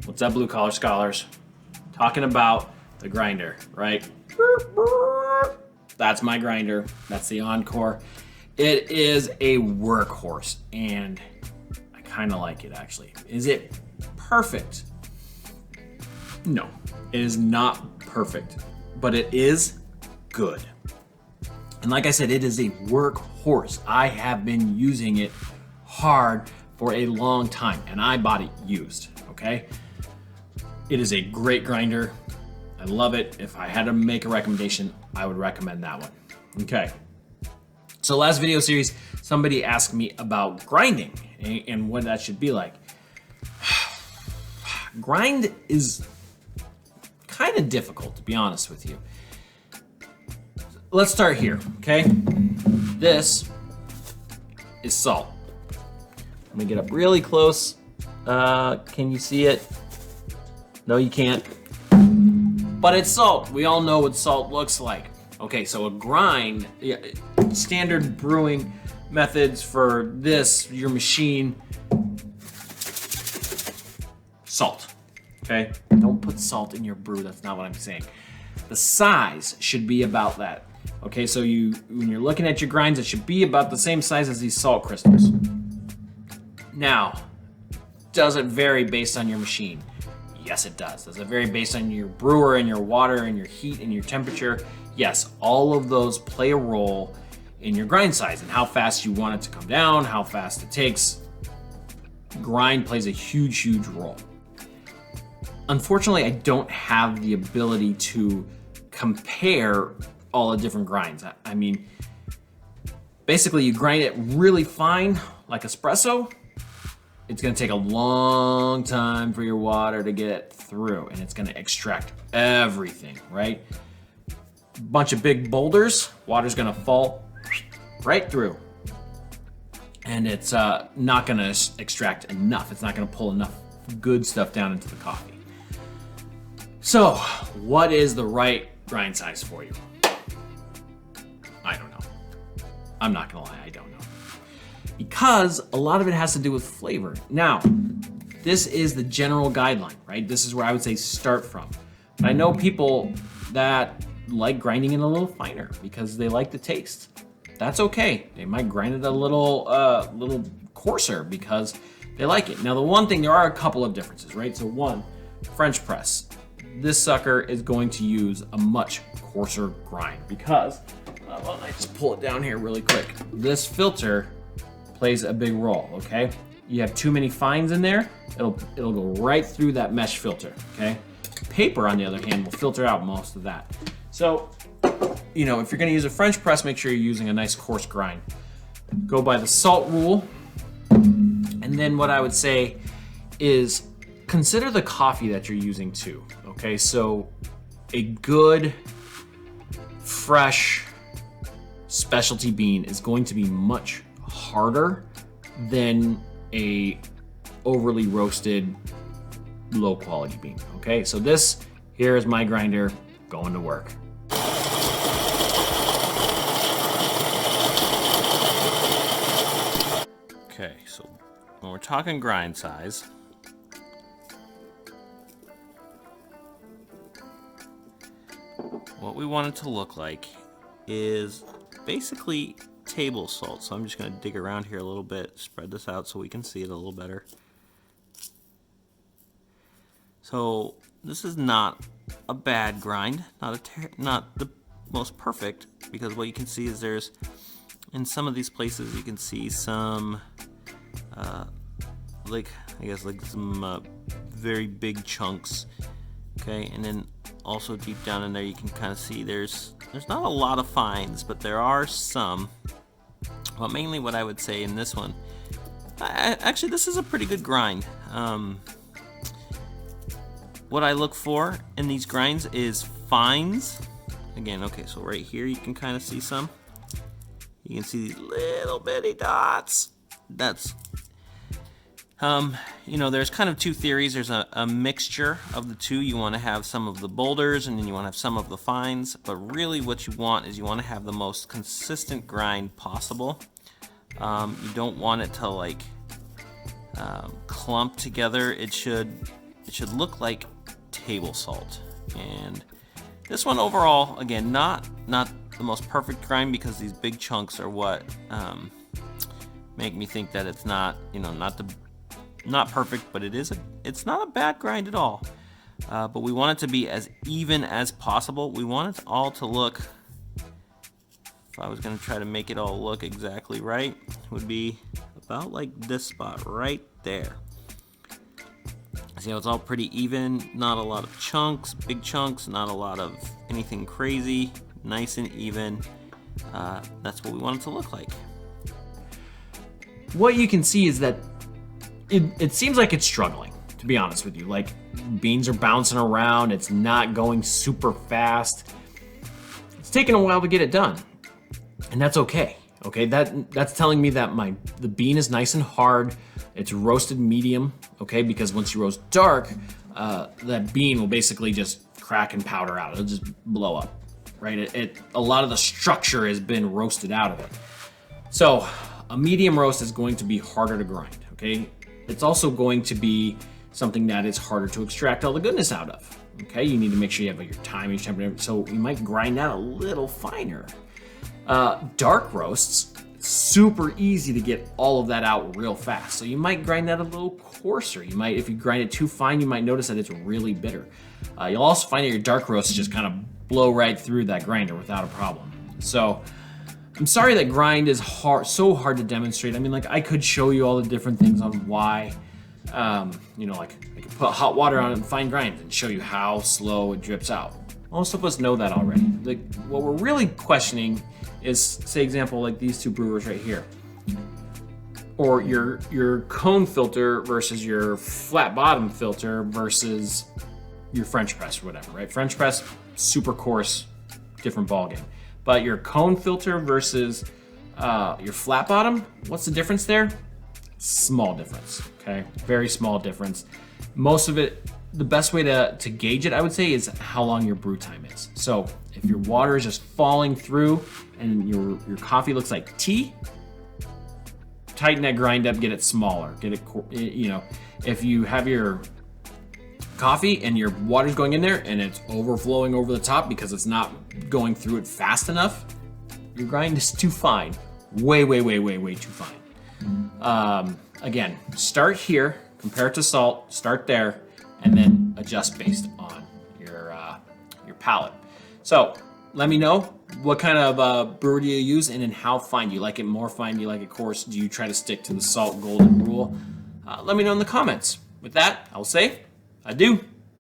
What's up, blue collar scholars? Talking about the grinder, right? That's my grinder. That's the Encore. It is a workhorse, and I kind of like it, actually. Is it perfect? No, it is not perfect, but it is good. And like I said, it is a workhorse. I have been using it hard for a long time, and I bought it used, okay? It is a great grinder. I love it. If I had to make a recommendation, I would recommend that one. Okay. So last video series, somebody asked me about grinding and what that should be like. Grind is kind of difficult, to be honest with you. Let's start here, okay? This is salt. Let me get up really close. Can you see it? No, you can't. But it's salt. We all know what salt looks like. Okay, so a grind, standard brewing methods for this, your machine, salt, okay? Don't put salt in your brew, that's not what I'm saying. The size should be about that. Okay, so when you're looking at your grinds, it should be about the same size as these salt crystals. Now, does it vary based on your machine? Yes, it does. Does it vary based on your brewer and your water and your heat and your temperature? Yes, all of those play a role in your grind size and how fast you want it to come down, how fast it takes. Grind plays a huge, huge role. Unfortunately, I don't have the ability to compare all the different grinds. I mean, basically you grind it really fine, like espresso. It's gonna take a long time for your water to get through, and it's gonna extract everything, right? Bunch of big boulders, water's gonna fall right through. And it's not gonna extract enough. It's not gonna pull enough good stuff down into the coffee. So, what is the right grind size for you? I don't know. I'm not gonna lie, I don't know. Because a lot of it has to do with flavor. Now, this is the general guideline, right? This is where I would say start from. But I know people that like grinding it a little finer because they like the taste. That's okay. They might grind it a little coarser because they like it. Now, the one thing, there are a couple of differences, right? So one, French press. This sucker is going to use a much coarser grind because, well, I just pull it down here really quick. This filter plays a big role, okay? You have too many fines in there, it'll go right through that mesh filter, okay? Paper, on the other hand, will filter out most of that. So, if you're gonna use a French press, make sure you're using a nice coarse grind. Go by the salt rule. And then what I would say is consider the coffee that you're using too, okay? So a good, fresh specialty bean is going to be much harder than a overly roasted low quality bean, okay? So this here is my grinder going to work. Okay, so when we're talking grind size, what we want it to look like is basically table salt. So I'm just going to dig around here a little bit, spread this out so we can see it a little better. So this is not a bad grind, not the most perfect, because what you can see is there's, in some of these places you can see some like some very big chunks, okay? And then also deep down in there you can kind of see there's not a lot of fines, but there are some. Well, mainly what I would say in this one, actually this is a pretty good grind. What I look for in these grinds is fines. Again, okay, so right here you can kind of see some. You can see these little bitty dots. That's, there's kind of two theories. There's a mixture of the two. You want to have some of the boulders and then you want to have some of the fines. But really what you want is you want to have the most consistent grind possible. You don't want it to clump together. It should it should look like table salt. And this one overall, again, not the most perfect grind, because these big chunks are what make me think that it's not, you know, not perfect, but it's not a bad grind at all. But we want it to be as even as possible. We want it all to look, if I was going to try to make it all look exactly right, it would be about like this spot right there. See how it's all pretty even, not a lot of chunks, big chunks, not a lot of anything crazy, nice and even. That's what we want it to look like. What you can see is that it seems like it's struggling, to be honest with you. Like, beans are bouncing around, it's not going super fast. It's taking a while to get it done, and that's okay. Okay, that's telling me that the bean is nice and hard. It's roasted medium, okay, because once you roast dark, that bean will basically just crack and powder out. It'll just blow up, right? A lot of the structure has been roasted out of it. So a medium roast is going to be harder to grind, okay? It's also going to be something that is harder to extract all the goodness out of, okay? You need to make sure you have your time, your temperature, so you might grind that a little finer. Dark roasts, super easy to get all of that out real fast. So you might grind that a little coarser. You might, if you grind it too fine, you might notice that it's really bitter. You'll also find that your dark roasts just kind of blow right through that grinder without a problem. So I'm sorry that grind is so hard to demonstrate. I mean, like, I could show you all the different things on why. You know, like, I could put hot water on it and fine grind and show you how slow it drips out. Most of us know that already. Like, what we're really questioning is, say, example, like these two brewers right here, or your cone filter versus your flat bottom filter versus your French press or whatever, right? French press, super coarse, different ballgame. But your cone filter versus your flat bottom, what's the difference there? Small difference, okay? Very small difference. Most of it, the best way to gauge it, I would say, is how long your brew time is. So if your water is just falling through and your coffee looks like tea, tighten that grind up, get it smaller, get it, you know, if you have your coffee and your water's going in there and it's overflowing over the top because it's not going through it fast enough, your grind is too fine. Way too fine. Again, start here, compare it to salt, start there, and then adjust based on your palate. So let me know what kind of brewer do you use, and then how fine. Do you like it more fine? Do you like it coarse? Do you try to stick to the salt golden rule? Let me know in the comments. With that, I will say adieu.